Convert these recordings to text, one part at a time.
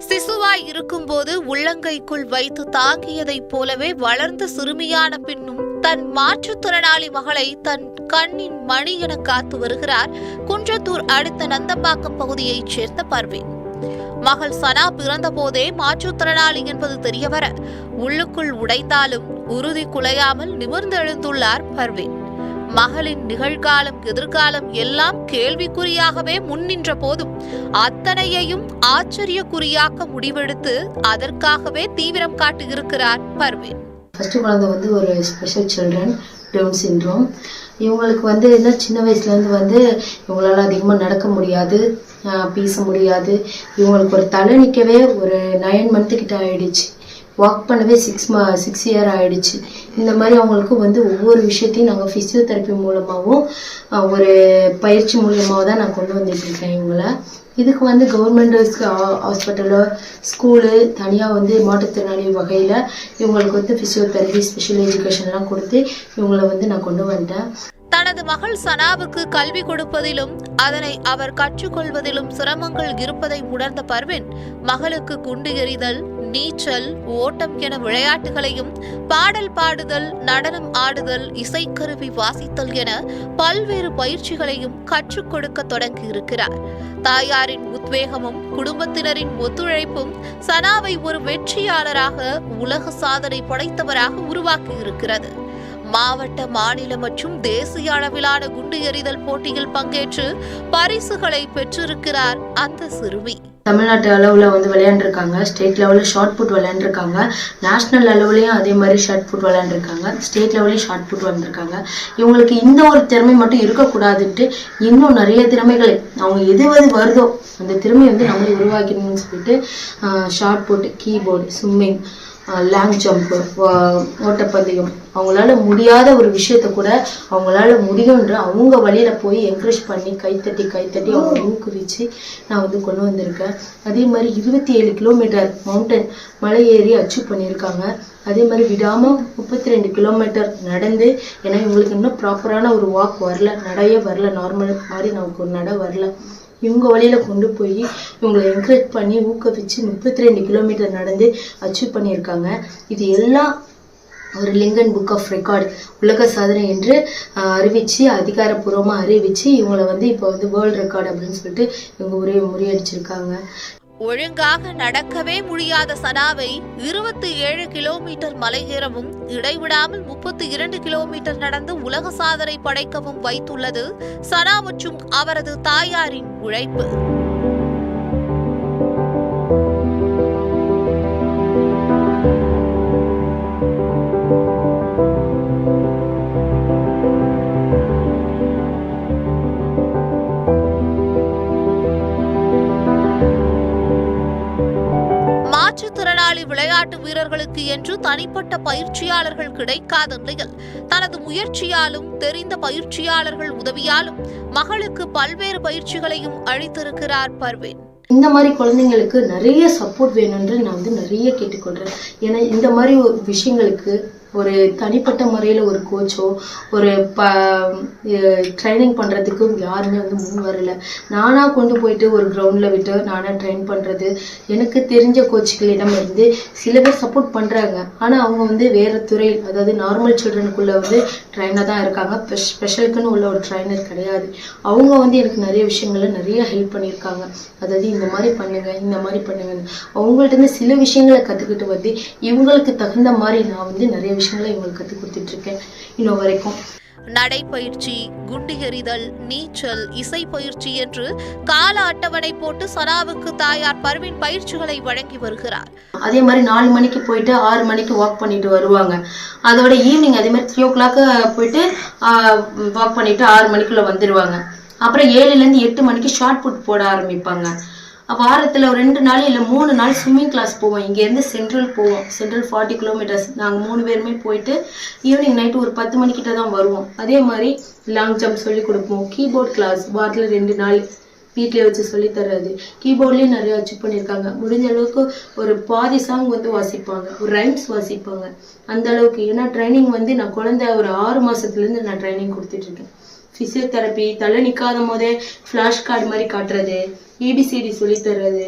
சிசுவாய் இருக்கும்போது உள்ளங்கைக்குள் வைத்து தாங்கியதைப் போலவே வளர்ந்த சிறுமியான பின்னும் தன் மாற்றுத்திறனாளி மகளை தன் கண்ணின் மணி என காத்து வருகிறார் குன்றத்தூர் அடுத்த நந்தம்பாக்கம் பகுதியைச் சேர்ந்த பர்வீன். மகள் சனா பிறந்த போதே மாற்றுத்திறனாளி என்பது தெரியவர உள்ளுக்குள் உடைந்தாலும் உறுதி குலையாமல் நிமிர்ந்தெழுந்துள்ளார் பர்வீன். மகளின் நிகழ்காலம் எதிர்காலம் எல்லாம் கேள்விக்குறியாகவே முன்னின்ற போதும் அத்தனையையும் ஆச்சரியக்குறியாக்க முடிவெடுத்து அதற்காகவே தீவிரம் காட்டியிருக்கிறார் பர்வீன். ஃபர்ஸ்ட் குழந்தை ஒரு ஸ்பெஷல் சில்ட்ரன், டவுன் சிண்ட்ரோம். இவங்களுக்கு என்ன சின்ன வயசுலேருந்து இவங்களால அதிகமாக நடக்க முடியாது, பேச முடியாது. இவங்களுக்கு ஒரு தலை நிற்கவே ஒரு 9 months கிட்ட ஆயிடுச்சு. வாக் பண்ணவே 6 years ஆயிடுச்சு. இந்த மாதிரி அவங்களுக்கு ஒவ்வொரு விஷயத்தையும் நாங்கள் ஃபிசியோதெரப்பி மூலமாகவும் ஒரு பயிற்சி மூலியமாக தான் நான் கொண்டு வந்துட்டு இருக்கேன் இவங்களை. இதுக்கு கவர்மெண்ட் ஹாஸ்பிட்டலோ ஸ்கூலு தனியாக மாற்றுத்திறனாளி வகையில் இவங்களுக்கு ஃபிசியோதெரப்பி ஸ்பெஷல் எஜுகேஷன்லாம் கொடுத்து இவங்களை நான் கொண்டு வந்துட்டேன். தனது மகள் சனாவுக்கு கல்வி கொடுப்பதிலும் அதனை அவர் கற்றுக்கொள்வதிலும் சிரமங்கள் இருப்பதை உணர்ந்த பர்வீன் மகளுக்கு குண்டு எறிதல், நீச்சல், ஓட்டம் என விளையாட்டுகளையும் பாடல் பாடுதல், நடனம் ஆடுதல், இசைக்கருவி வாசித்தல் என பல்வேறு பயிற்சிகளையும் கற்றுக் கொடுக்க தொடங்கி இருக்கிறார். தாயாரின் உத்வேகமும் குடும்பத்தினரின் ஒத்துழைப்பும் சனாவை ஒரு வெற்றியாளராக, உலக சாதனை படைத்தவராக உருவாக்கி இருக்கிறது. மாவட்ட, மாநில மற்றும் தேசிய அளவிலான குண்டு எறிதல் போட்டியில் பங்கேற்று பரிசுகளை பெற்றிருக்கிறார் அந்த சிறுமி. தமிழ்நாட்டு அளவில் விளையாண்டுருக்காங்க, ஸ்டேட் லெவலில் ஷார்ட் புட் விளையாண்டுருக்காங்க, நேஷனல் லெவலையும் அதே மாதிரி ஷார்ட் புட் விளையாண்டுருக்காங்க, ஸ்டேட் லெவலையும் ஷார்ட் புட் வந்திருக்காங்க. இவங்களுக்கு இந்த ஒரு திறமை மட்டும் இருக்கக்கூடாதுன்ட்டு இன்னும் நிறைய திறமைகளை அவங்க எது வருதோ அந்த திறமை நம்மளே உருவாக்கணும்னு சொல்லிட்டு shot put, keyboard, swimming, long jump, ஓட்டப்பந்தயம், அவங்களால முடியாத ஒரு விஷயத்த கூட அவங்களால முடியுன்ற அவங்க வழியில போய் என்கரேஜ் பண்ணி கைத்தட்டி அவங்க ஊக்குவிச்சு நான் கொண்டு வந்திருக்கேன். அதே மாதிரி 27 கிலோமீட்டர் மவுண்டன் மலை ஏறி அச்சீவ் பண்ணியிருக்காங்க. அதே மாதிரி விடாம 32 கிலோமீட்டர் நடந்து, ஏன்னா இவங்களுக்கு இன்னும் ப்ராப்பரான ஒரு வாக் வரல, நடையே வரல, நார்மல் மாதிரி நமக்கு ஒரு நடை வரல. இவங்க வழியில கொண்டு போய் இவங்களை என்கரேஜ் பண்ணி ஊக்குவிச்சு 32 கிலோமீட்டர் நடந்து அச்சீவ் பண்ணியிருக்காங்க. இது எல்லாம் ஒரு லிங்கன் புக் ஆஃப் ரெக்கார்டு உலக சாதனை என்று அறிவிச்சு, அதிகாரப்பூர்வமா அறிவிச்சு இவங்களை இப்போ வேர்ல்டு ரெக்கார்டு அப்படின்னு சொல்லிட்டு இவங்க முறியடிச்சிருக்காங்க. ஒழுங்காக நடக்கவே முடியாத சனாவை 27 கிலோமீட்டர் மலையேறவும், இடைவிடாமல் 32 கிலோமீட்டர் நடந்து உலக சாதனை படைக்கவும் வைத்துள்ளது சனா மற்றும் அவரது தாயாரின் உழைப்பு. மாற்றுத்திறனாளி விளையாட்டு வீரர்களுக்கு என்று தனிப்பட்ட பயிற்சியாளர்கள் கிடைக்காத நிலையில் தனது முயற்சியாலும் தெரிந்த பயிற்சியாளர்கள் உதவியாலும் மகளுக்கு பல்வேறு பயிற்சிகளையும் அளித்திருக்கிறார் பர்வீன். இந்த மாதிரி குழந்தைங்களுக்கு நிறைய சப்போர்ட் வேணும்னு நான் நிறைய கேட்டுக்கொள்றேன். ஏன்னா இந்த மாதிரி விஷயங்களுக்கு ஒரு தனிப்பட்ட முறையில் ஒரு கோச்சோ ஒரு ட்ரைனிங் பண்ணுறதுக்கு யாருமே முன் வரல. நானாக கொண்டு போயிட்டு ஒரு கிரவுண்டில் விட்டு நானாக ட்ரெயின் பண்ணுறது, எனக்கு தெரிஞ்ச கோச்சுகளிடம் இருந்து சில பேர் சப்போர்ட் பண்ணுறாங்க. ஆனால் அவங்க வேறு துறை, அதாவது நார்மல் சில்ட்ரனுக்குள்ளே ட்ரைனர் தான் இருக்காங்க, ஸ்பெஷலுக்குன்னு உள்ள ஒரு ட்ரைனர் கிடையாது. அவங்க எனக்கு நிறைய விஷயங்கள்ல நிறைய ஹெல்ப் பண்ணியிருக்காங்க. அதாவது இந்த மாதிரி பண்ணுங்க, இந்த மாதிரி பண்ணுங்க, அவங்கள்ட்ட சில விஷயங்களை கற்றுக்கிட்டு இவங்களுக்கு தகுந்த மாதிரி நான் நிறைய விஷயங்களை இவங்களுக்கு கற்றுக் கொடுத்துட்டு இருக்கேன் இன்னும் வரைக்கும். நடைப்பயிற்சி, குண்டு எறிதல், நீச்சல், இசை பயிற்சி என்று கால அட்டவணை போட்டு சனாவுக்கு தாயார் பர்வீன் பயிற்சிகளை வழங்கி வருகிறார். அதே மாதிரி 4 மணிக்கு போயிட்டு 6 மணிக்கு வாக் பண்ணிட்டு வருவாங்க. அதோட ஈவினிங் அதே மாதிரி 3 o'clock போயிட்டு வாக் பண்ணிட்டு 6 மணிக்குள்ள வந்துருவாங்க. அப்புறம் 7லேருந்து 8 மணிக்கு ஷார்ட் புட் போட ஆரம்பிப்பாங்க. வாரத்தில் ஒரு 2 நாள் இல்லை 3 நாள் ஸ்விம்மிங் கிளாஸ் போவோம். இங்கேருந்து சென்ட்ரல் போவோம். சென்ட்ரல் 40 கிலோமீட்டர்ஸ் நாங்கள் 3 பேருமே போயிட்டு ஈவினிங் நைட்டு ஒரு 10 மணிக்கிட்ட தான் வருவோம். அதே மாதிரி லாங் ஜம்ப் சொல்லி கொடுப்போம். கீபோர்ட் கிளாஸ் வாரத்தில் 2 நாள் வீட்டிலே வச்சு சொல்லி தர்றது. கீபோர்ட்லேயும் நிறைய அச்சீவ் பண்ணியிருக்காங்க. முடிஞ்ச அளவுக்கு ஒரு பாதி சாங் வாசிப்பாங்க, ஒரு ரைம்ஸ் வாசிப்பாங்க. அந்த அளவுக்கு ஏன்னா ட்ரைனிங் நான் குழந்தை ஒரு 6 மாசத்துலேருந்து நான் ட்ரைனிங் கொடுத்துட்டு இருக்கேன். பிசியோதெரப்பி, தலை நிற்காத போதே ஃப்ளாஷ் கார்டு மாதிரி காட்டுறது, ஏபிசிடி சொல்லி தர்றது,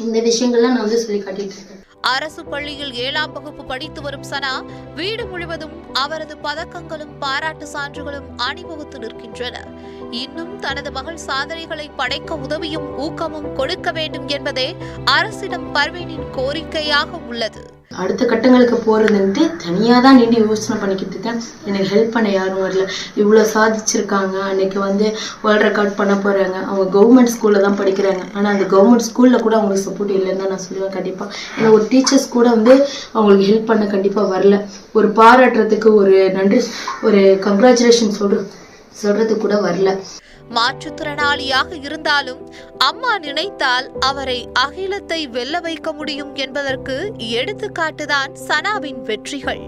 இந்த விஷயங்கள்லாம் நான் வந்து சொல்லி காட்டிட்டு இருக்கேன். அரசு பள்ளியில் 7ஆம் வகுப்பு படித்து வரும் சனா வீடு முழுவதும் அவரது பதக்கங்களும் பாராட்டு சான்றுகளும் அணிவகுத்து நிற்கின்றன. இன்னும் தனது மகள் சாதனைகளை படைக்க உதவியும் ஊக்கமும் கொடுக்க வேண்டும் என்பதே அரசிடம் பர்வீனின் கோரிக்கையாக உள்ளது. அடுத்த கட்டங்களுக்கு போறதுன்ட்டு தனியாக தான் நின்று யோசனை பண்ணிக்கிட்டு இருக்கேன். எனக்கு ஹெல்ப் பண்ண யாரும் வரல. இவ்வளோ சாதிச்சிருக்காங்க, அன்னைக்கு வந்து வேர்ல்ட் ரெக்கார்ட் பண்ண போறாங்க. அவங்க கவர்மெண்ட் ஸ்கூலில் தான் படிக்கிறாங்க. ஆனால் அந்த கவர்மெண்ட் ஸ்கூலில் கூட அவங்களுக்கு சப்போர்ட் இல்லைன்னு தான் நான் சொல்லுவேன். கண்டிப்பாக ஏன்னா ஒரு டீச்சர்ஸ் கூட வந்து அவங்களுக்கு ஹெல்ப் பண்ண கண்டிப்பாக வரல. ஒரு பாராட்டுறதுக்கு, ஒரு நன்றி, ஒரு கங்க்ராச்சுலேஷன் சொல்றதுக்கு கூட வரல. மாற்றுத்திறனாளியாக இருந்தாலும் அம்மா நினைத்தால் அவரை அகிலத்தை வெல்ல வைக்க முடியும் என்பதற்கு எடுத்துக்காட்டுதான் சனாவின் வெற்றிகள்.